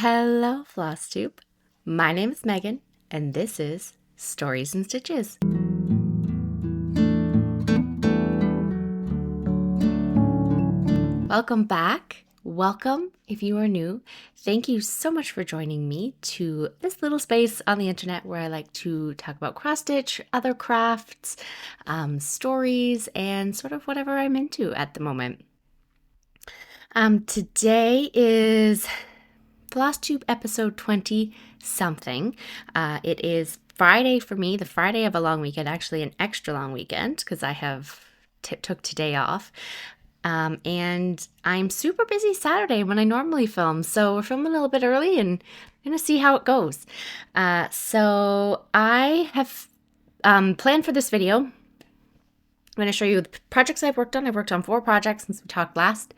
Hello, Flosstube. My name is Megan, and this is Stories and Stitches. Welcome back. Welcome if you are new. Thank you so much for joining me to this little space on the internet where I like to talk about cross-stitch, other crafts, stories, and sort of whatever I'm into at the moment. Today is Flosstube episode 20-something. It is Friday for me, the Friday of a long weekend, actually an extra long weekend because I have took today off. And I'm super busy Saturday when I normally film, so we're filming a little bit early and I'm going to see how it goes. So I have planned for this video. I'm going to show you the projects I've worked on. I've worked on 4 projects since we talked last.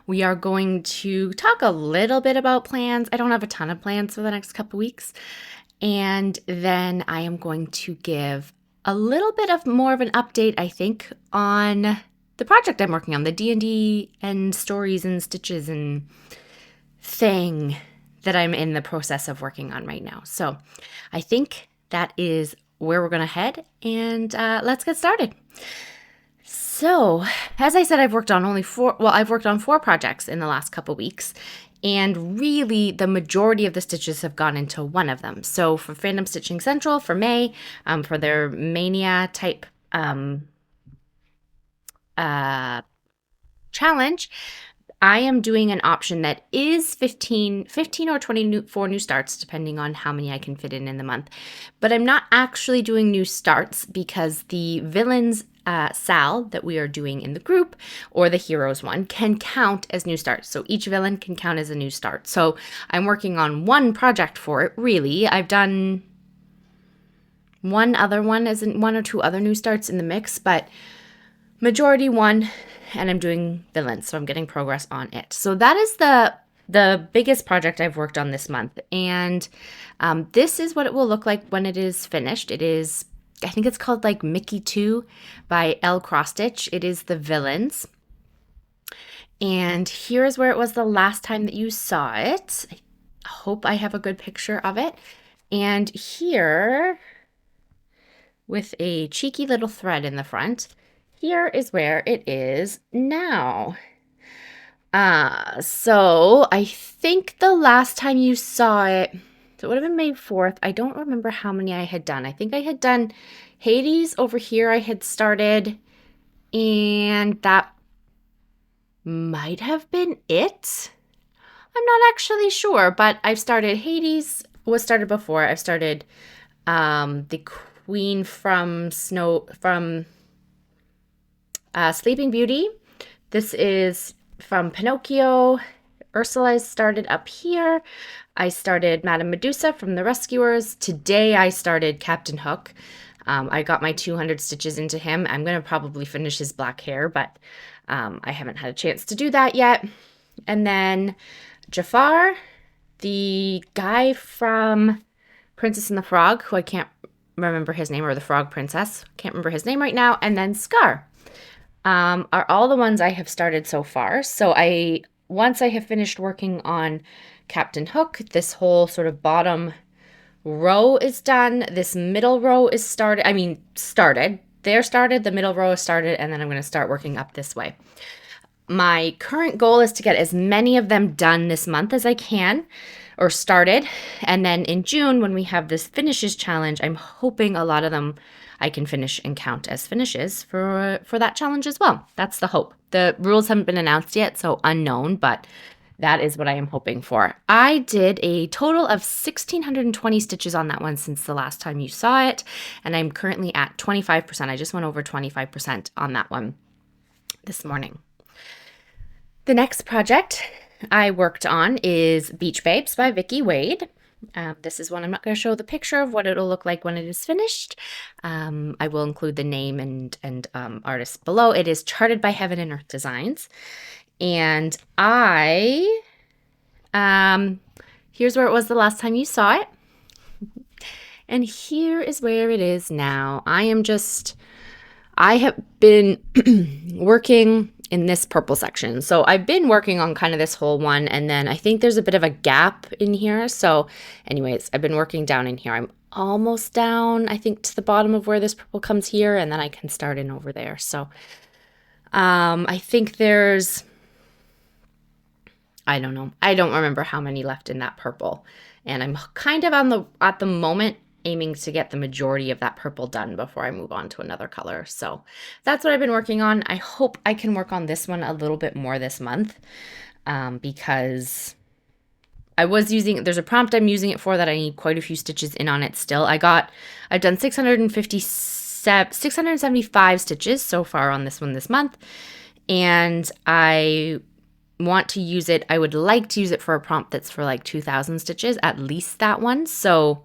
We are going to talk a little bit about plans. I don't have a ton of plans for the next couple weeks. And then I am going to give a little bit of more of an update, I think, on the project I'm working on, the D&D and stories and stitches and thing that I'm in the process of working on right now. So I think that is where we're going to head, and let's get started. So, as I said, I've worked on 4 projects in the last couple weeks, and really the majority of the stitches have gone into one of them. So for Fandom Stitching Central, for May, for their Mania type challenge, I am doing an option that is 15 or 24 new starts, depending on how many I can fit in the month. But I'm not actually doing new starts because the Villains SAL that we are doing in the group, or the Heroes one, can count as new starts. So each villain can count as a new start. So I'm working on one project for it, really. I've done one or 2 other new starts in the mix, but majority one, and I'm doing villains, so I'm getting progress on it. So that is the biggest project I've worked on this month, and this is what it will look like when it is finished. It is, I think it's called like Mickey 2 by ElCross. It is the villains, and here's where it was the last time that you saw it. I hope I have a good picture of it, and here, with a cheeky little thread in the front, here is where it is now. So I think the last time you saw it, so it would have been May 4th. I don't remember how many I had done. I think I had done Hades over here I had started, and that might have been it. I'm not actually sure, but I've started Hades, was started before. I've started the Queen from Sleeping Beauty. This is from Pinocchio. Ursula started up here. I started Madame Medusa from The Rescuers. Today I started Captain Hook. I got my 200 stitches into him. I'm going to probably finish his black hair, but I haven't had a chance to do that yet. And then Jafar, the guy from Princess and the Frog, who I can't remember his name, or the Frog Princess. Can't remember his name right now. And then Scar. Are all the ones I have started so far. So once I have finished working on Captain Hook, this whole sort of bottom row is done. This middle row is started. They're started, the middle row is started, and then I'm going to start working up this way. My current goal is to get as many of them done this month as I can, or started. And then in June, when we have this finishes challenge, I'm hoping a lot of them I can finish and count as finishes for that challenge as well. That's the hope. The rules haven't been announced yet, so unknown, but that is what I am hoping for. I did a total of 1,620 stitches on that one since the last time you saw it, and I'm currently at 25%. I just went over 25% on that one this morning. The next project I worked on is Beach Babes by Vicki Wade. This is one I'm not going to show the picture of what it'll look like when it is finished. I will include the name and artist below. It is Charted by Heaven and Earth Designs. And here's where it was the last time you saw it. And here is where it is now. I have been working in this purple section. So I've been working on kind of this whole one, and then I think there's a bit of a gap in here. So anyways, I've been working down in here. I'm almost down, I think, to the bottom of where this purple comes here, and then I can start in over there. So I think there's, I don't know. I don't remember how many left in that purple. And I'm kind of at the moment aiming to get the majority of that purple done before I move on to another color. So that's what I've been working on. I hope I can work on this one a little bit more this month, because I was using, there's a prompt I'm using it for that I need quite a few stitches in on it still. I've done 675 stitches so far on this one this month, and I want to use it. I would like to use it for a prompt that's for like 2,000 stitches, at least that one. So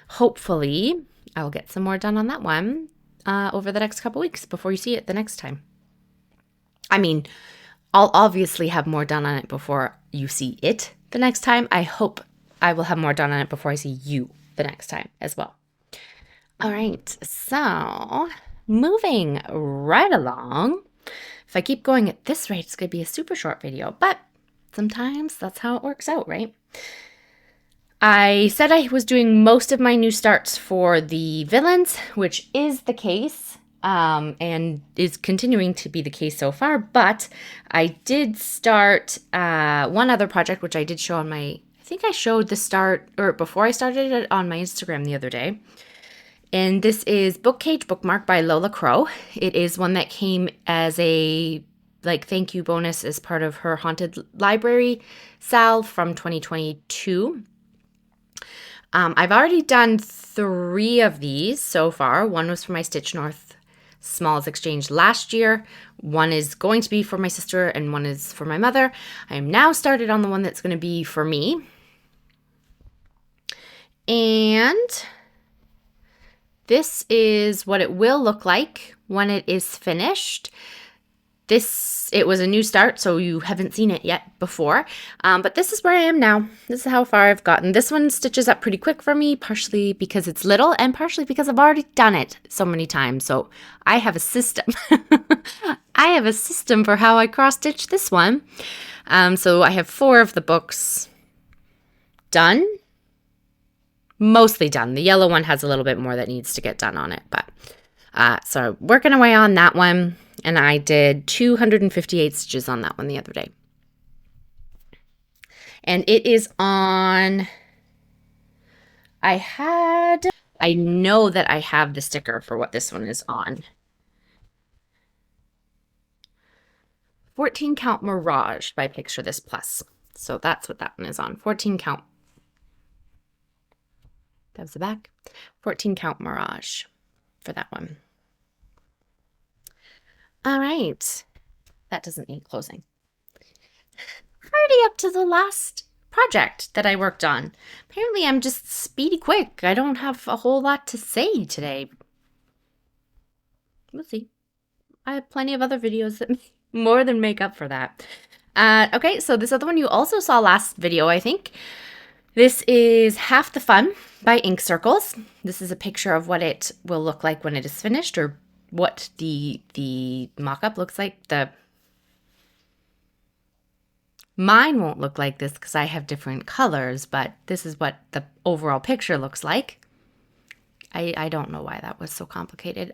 hopefully I'll get some more done on that one over the next couple weeks before you see it the next time. I mean, I'll obviously have more done on it before you see it the next time. I hope I will have more done on it before I see you the next time as well. All right, so moving right along. If I keep going at this rate, it's going to be a super short video, but sometimes that's how it works out, right? I said I was doing most of my new starts for the villains, which is the case, and is continuing to be the case so far, but I did start one other project, which I did show on my, I think I showed the start, or before I started it on my Instagram the other day. And this is Bookcage Bookmark by LolaCrow. It is one that came as a thank you bonus as part of her Haunted Library SAL from 2022. I've already done 3 of these so far. One was for my Stitch North Smalls Exchange last year. One is going to be for my sister, and one is for my mother. I am now started on the one that's going to be for me. And this is what it will look like when it is finished. It was a new start, so you haven't seen it yet before. But this is where I am now. This is how far I've gotten. This one stitches up pretty quick for me, partially because it's little and partially because I've already done it so many times. So I have a system. I have a system for how I cross-stitch this one. So I have 4 of the books done. Mostly done. The yellow one has a little bit more that needs to get done on it, but so working away on that one, and I did 258 stitches on that one the other day. And it is on, I know that I have the sticker for what this one is on. 14 Count Mirage by Picture This Plus. So that's what that one is on. 14 count. That was the back. 14 Count Mirage for that one. All right. That doesn't need closing. Already up to the last project that I worked on. Apparently I'm just speedy quick. I don't have a whole lot to say today. We'll see. I have plenty of other videos that more than make up for that. Okay, so this other one you also saw last video, I think. This is Half the Fun by Ink Circles. This is a picture of what it will look like when it is finished, or what the mock-up looks like. Mine won't look like this because I have different colors, but this is what the overall picture looks like. I don't know why that was so complicated.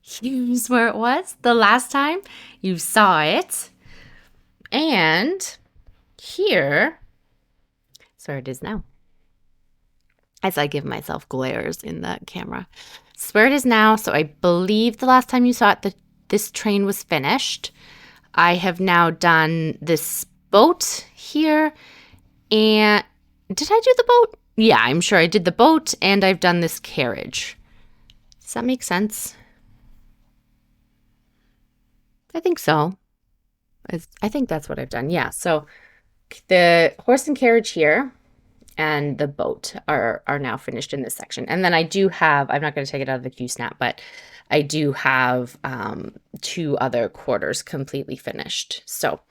Here's where it was the last time you saw it. And here is where it is now. As I give myself glares in the camera. It's where it is now. So I believe the last time you saw it, this train was finished. I have now done this boat here. And did I do the boat? Yeah, I'm sure I did the boat, and I've done this carriage. Does that make sense? I think so. I think that's what I've done. Yeah, so the horse and carriage here and the boat are now finished in this section. And then I do have, I'm not going to take it out of the Q-snap, but I do have 2 other quarters completely finished. So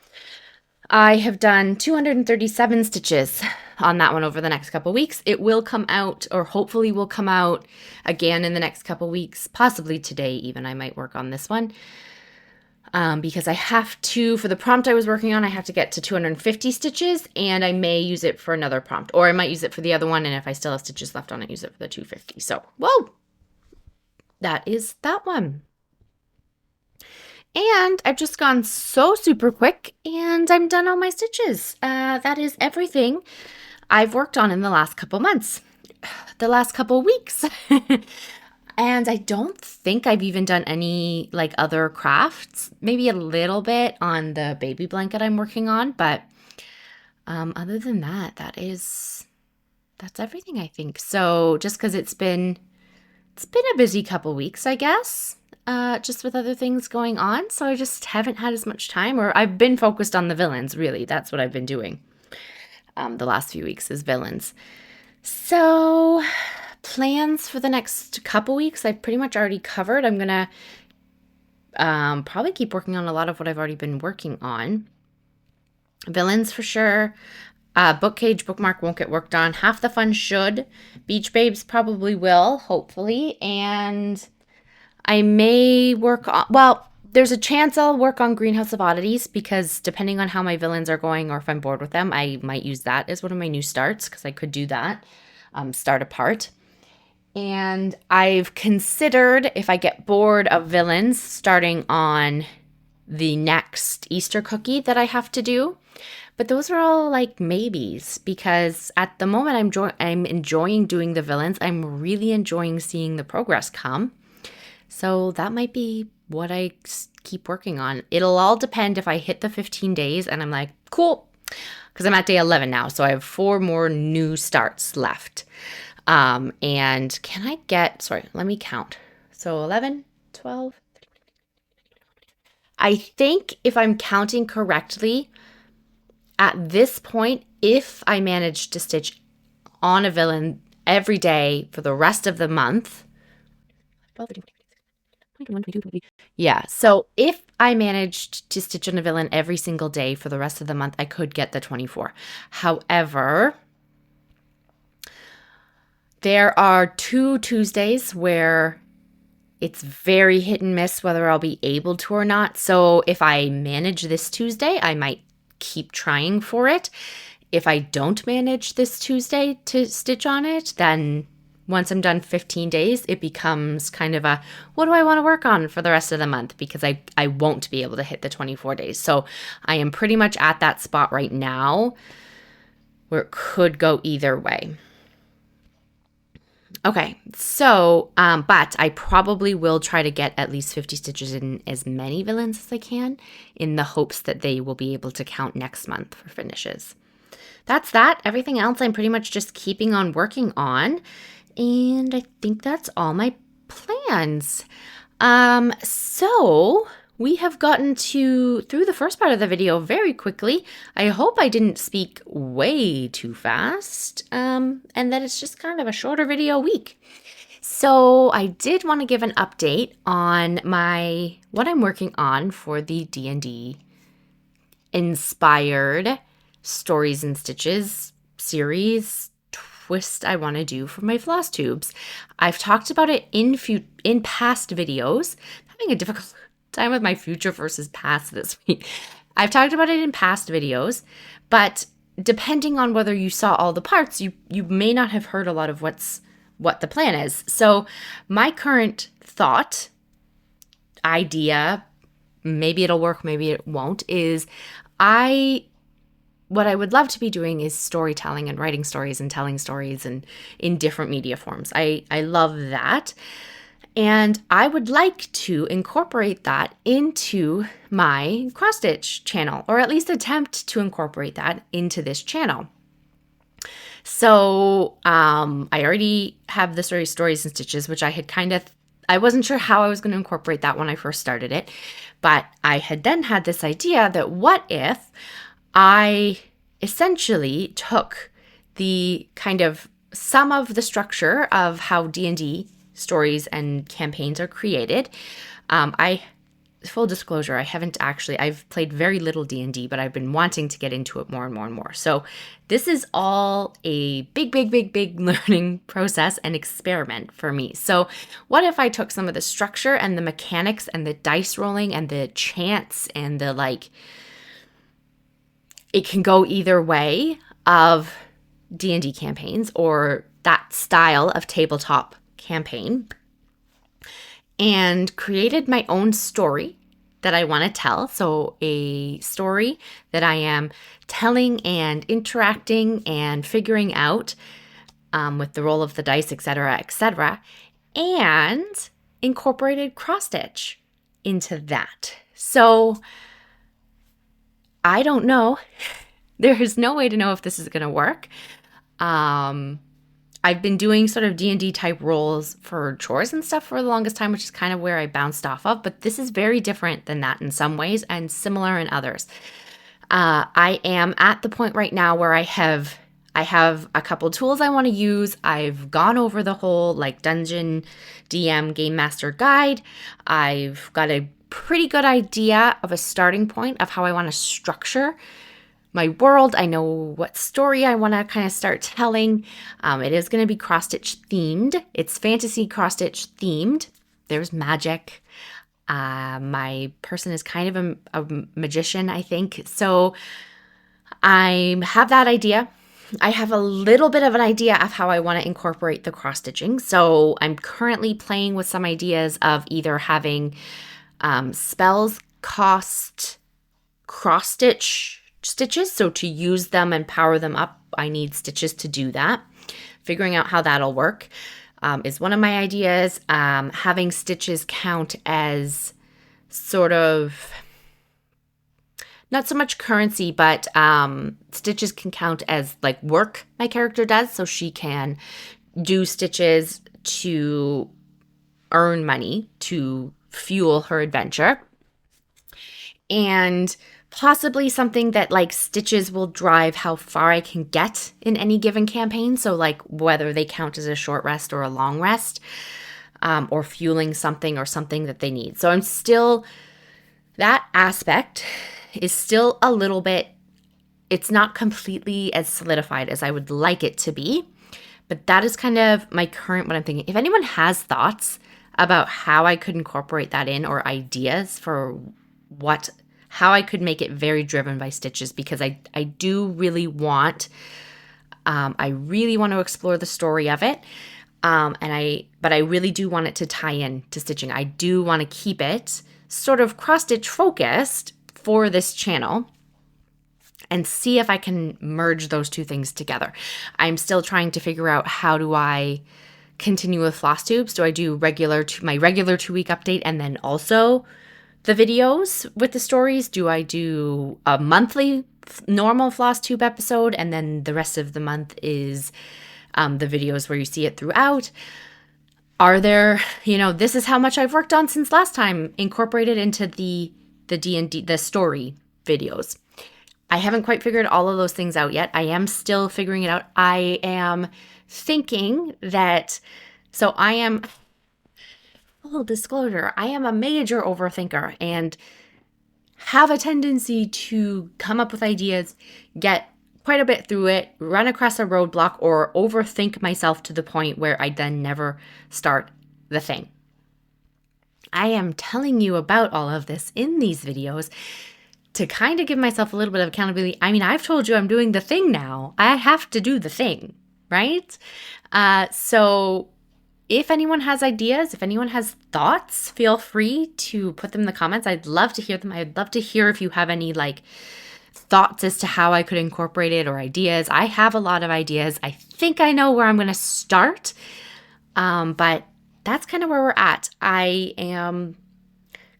I have done 237 stitches on that one over the next couple weeks. It will come out, or hopefully will come out again in the next couple weeks, possibly today even. I might work on this one because I have to, for the prompt I was working on, I have to get to 250 stitches, and I may use it for another prompt, or I might use it for the other one, and if I still have stitches left on it, use it for the 250. So, whoa, that is that one. And I've just gone so super quick, and I'm done all my stitches. That is everything I've worked on in the last couple months, the last couple weeks. And I don't think I've even done any like other crafts, maybe a little bit on the baby blanket I'm working on, but other than that, that's everything, I think. So just because it's been a busy couple weeks, I guess, just with other things going on. So I just haven't had as much time, or I've been focused on the villains, really. That's what I've been doing the last few weeks is villains. So plans for the next couple weeks, I've pretty much already covered. I'm going to probably keep working on a lot of what I've already been working on. Villains for sure. Bookcage, Bookmark won't get worked on. Half the Fun should. Beach Babes probably will, hopefully. And I may work on, well, there's a chance I'll work on Greenhouse of Oddities because depending on how my villains are going or if I'm bored with them, I might use that as one of my new starts because I could do that, start a part. And I've considered, if I get bored of villains, starting on the next Easter cookie that I have to do. But those are all like maybes because at the moment I'm enjoying doing the villains. I'm really enjoying seeing the progress come. So that might be what I keep working on. It'll all depend if I hit the 15 days and I'm like, cool, because I'm at day 11 now. So I have 4 more new starts left. And can I get, sorry, let me count. So 11, 12. I think if I'm counting correctly, at this point, if I manage to stitch on a villain every day for the rest of the month, yeah, so if I managed to stitch on a villain every single day for the rest of the month, I could get the 24. However, there are 2 Tuesdays where it's very hit and miss whether I'll be able to or not. So if I manage this Tuesday, I might keep trying for it. If I don't manage this Tuesday to stitch on it, then once I'm done 15 days, it becomes kind of a, what do I want to work on for the rest of the month? Because I won't be able to hit the 24 days. So I am pretty much at that spot right now where it could go either way. Okay, so, but I probably will try to get at least 50 stitches in as many villains as I can in the hopes that they will be able to count next month for finishes. That's that. Everything else I'm pretty much just keeping on working on. And I think that's all my plans. So we have gotten through the first part of the video very quickly. I hope I didn't speak way too fast, and that it's just kind of a shorter video week. So I did want to give an update on what I'm working on for the D&D inspired Stories and Stitches series twist I want to do for my floss tubes. I've talked about it in past videos. I'm having a difficult time with my future versus past this week. I've talked about it in past videos, but depending on whether you saw all the parts, you may not have heard a lot of what the plan is. So my current thought, idea, maybe it'll work, maybe it won't, is what I would love to be doing is storytelling and writing stories and telling stories and in different media forms. I love that. And I would like to incorporate that into my cross stitch channel, or at least attempt to incorporate that into this channel. So I already have the Stories and Stitches, which I had I wasn't sure how I was going to incorporate that when I first started it. But I had then had this idea that what if I essentially took the kind of some of the structure of how D&D stories and campaigns are created. I full disclosure, I've played very little D&D, but I've been wanting to get into it more and more and more. So this is all a big learning process and experiment for me. So what if I took some of the structure and the mechanics and the dice rolling and the chance and the it can go either way of D&D campaigns or that style of tabletop campaign, and created my own story that I want to tell. So a story that I am telling and interacting and figuring out with the roll of the dice, etc., and incorporated cross stitch into that. So I don't know. There is no way to know if this is going to work. I've been doing sort of D&D type roles for chores and stuff for the longest time, which is kind of where I bounced off of. But this is very different than that in some ways and similar in others. I am at the point right now where I have a couple tools I want to use. I've gone over the whole Dungeon DM Game Master guide. I've got a pretty good idea of a starting point of how I want to structure my world. I know what story I want to kind of start telling. It is going to be cross-stitch themed. It's fantasy cross-stitch themed. There's magic. My person is kind of a magician, I think. So I have that idea. I have a little bit of an idea of how I want to incorporate the cross-stitching. So I'm currently playing with some ideas of either having spells cost cross-stitch stitches. So to use them and power them up, I need stitches to do that. Figuring out how that'll work is one of my ideas. Having stitches count as sort of, not so much currency, but stitches can count as work my character does. So she can do stitches to earn money to fuel her adventure. And possibly something that stitches will drive how far I can get in any given campaign. So whether they count as a short rest or a long rest, or fueling something or something that they need. So that aspect is still a little bit, it's not completely as solidified as I would like it to be. But that is kind of my current, what I'm thinking. If anyone has thoughts about how I could incorporate that in, or ideas for how I could make it very driven by stitches, because I do really want, I really want to explore the story of it. But I really do want it to tie in to stitching. I do want to keep it sort of cross-stitch focused for this channel and see if I can merge those two things together. I'm still trying to figure out, how do I continue with Flosstubes? Do I do my regular 2-week update and then also the videos with the stories? Do I do a monthly normal Flosstube episode and then the rest of the month is the videos where you see it throughout? Are there, this is how much I've worked on since last time, incorporated into the D&D, the story videos. I haven't quite figured all of those things out yet. I am still figuring it out. I am thinking that, so I am, full disclosure, I am a major overthinker and have a tendency to come up with ideas, get quite a bit through it, run across a roadblock, or overthink myself to the point where I then never start the thing. I am telling you about all of this in these videos to kind of give myself a little bit of accountability. I mean, I've told you I'm doing the thing now. I have to do the thing, right? So if anyone has ideas, if anyone has thoughts, feel free to put them in the comments. I'd love to hear them. I'd love to hear if you have any thoughts as to how I could incorporate it, or ideas. I have a lot of ideas. I think I know where I'm going to start, but that's kind of where we're at. I am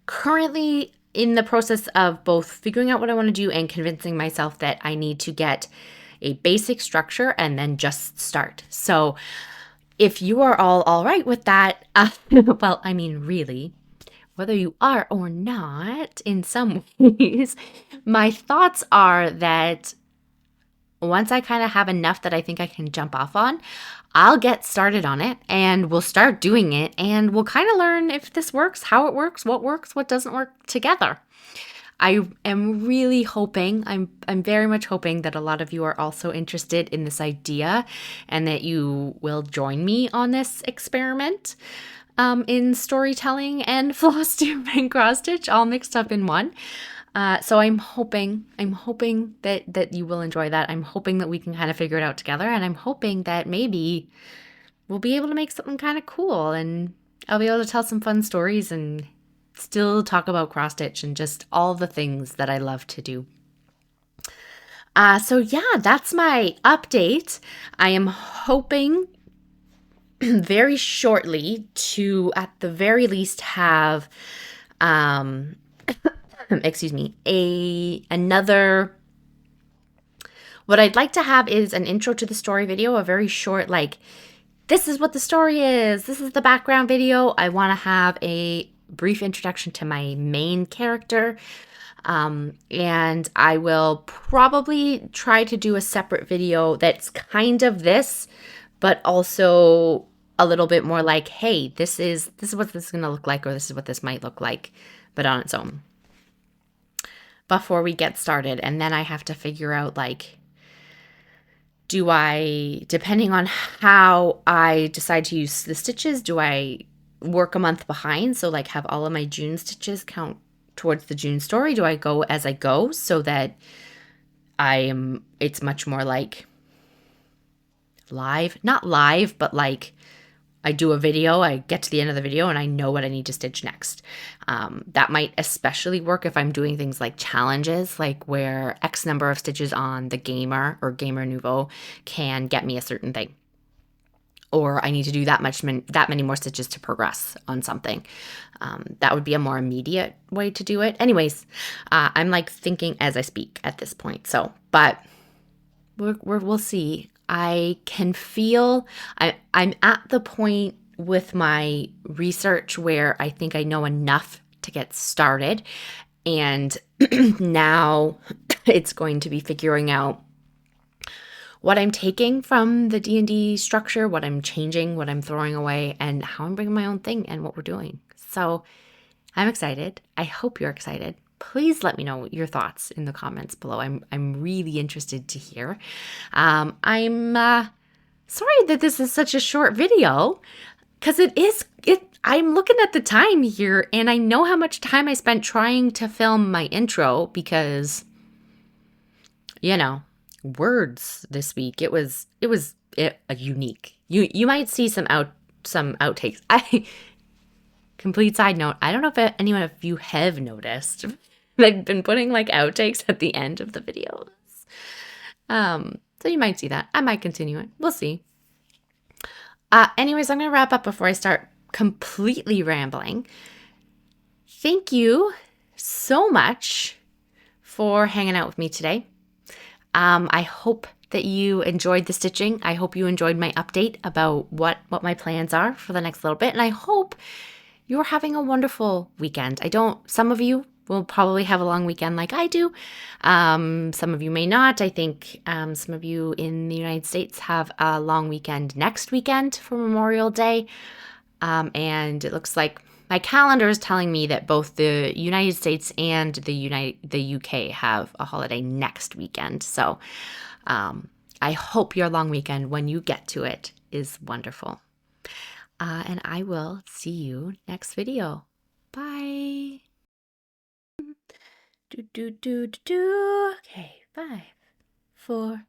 currently in the process of both figuring out what I want to do and convincing myself that I need to get a basic structure and then just start. So if you are all right with that, well, I mean, really, whether you are or not, in some ways, my thoughts are that once I kind of have enough that I think I can jump off on, I'll get started on it and we'll start doing it and we'll kind of learn if this works, how it works, what doesn't work together. I am really hoping, I'm very much hoping that a lot of you are also interested in this idea and that you will join me on this experiment in storytelling and Flosstube and cross stitch all mixed up in one. So I'm hoping that you will enjoy that. I'm hoping that we can kind of figure it out together, and I'm hoping that maybe we'll be able to make something kind of cool and I'll be able to tell some fun stories and still talk about cross stitch and just all the things that I love to do. So yeah, that's my update. I am hoping very shortly to, at the very least, have, excuse me, another, what I'd like to have is an intro to the story video, a very short, like, this is what the story is, this is the background video. I want to have a brief introduction to my main character, and I will probably try to do a separate video that's kind of this, but also a little bit more like, hey, this is what this is going to look like, or this is what this might look like, but on its own, before we get started. And then I have to figure out, like, do I, depending on how I decide to use the stitches, do I work a month behind, so like have all of my June stitches count towards the June story? Do I go as I go so that it's much more like live, not live, but like I do a video, I get to the end of the video and I know what I need to stitch next. That might especially work if I'm doing things like challenges, like where X number of stitches on the Gamer or Gamer Nouveau can get me a certain thing, or I need to do that many more stitches to progress on something. That would be a more immediate way to do it. Anyways, I'm like thinking as I speak at this point. So, but we'll see. I can feel I'm at the point with my research where I think I know enough to get started. And now it's going to be figuring out what I'm taking from the D&D structure, what I'm changing, what I'm throwing away, and how I'm bringing my own thing and what we're doing. So I'm excited. I hope you're excited. Please let me know your thoughts in the comments below. I'm really interested to hear. I'm sorry that this is such a short video, because I'm looking at the time here and I know how much time I spent trying to film my intro because, you know, words this week. It was unique. You might see some outtakes. Complete side note, I don't know if anyone of you have noticed, I've been putting like outtakes at the end of the videos. So you might see that. I might continue it. We'll see. Anyways, I'm going to wrap up before I start completely rambling. Thank you so much for hanging out with me today. I hope that you enjoyed the stitching. I hope you enjoyed my update about what my plans are for the next little bit. And I hope you're having a wonderful weekend. Some of you will probably have a long weekend like I do. Some of you may not. I think some of you in the United States have a long weekend next weekend for Memorial Day. And it looks like my calendar is telling me that both the United States and the UK have a holiday next weekend. So I hope your long weekend, when you get to it, is wonderful. And I will see you next video. Bye. Okay, 5, 4,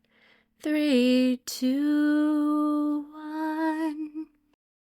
3, 2, 1.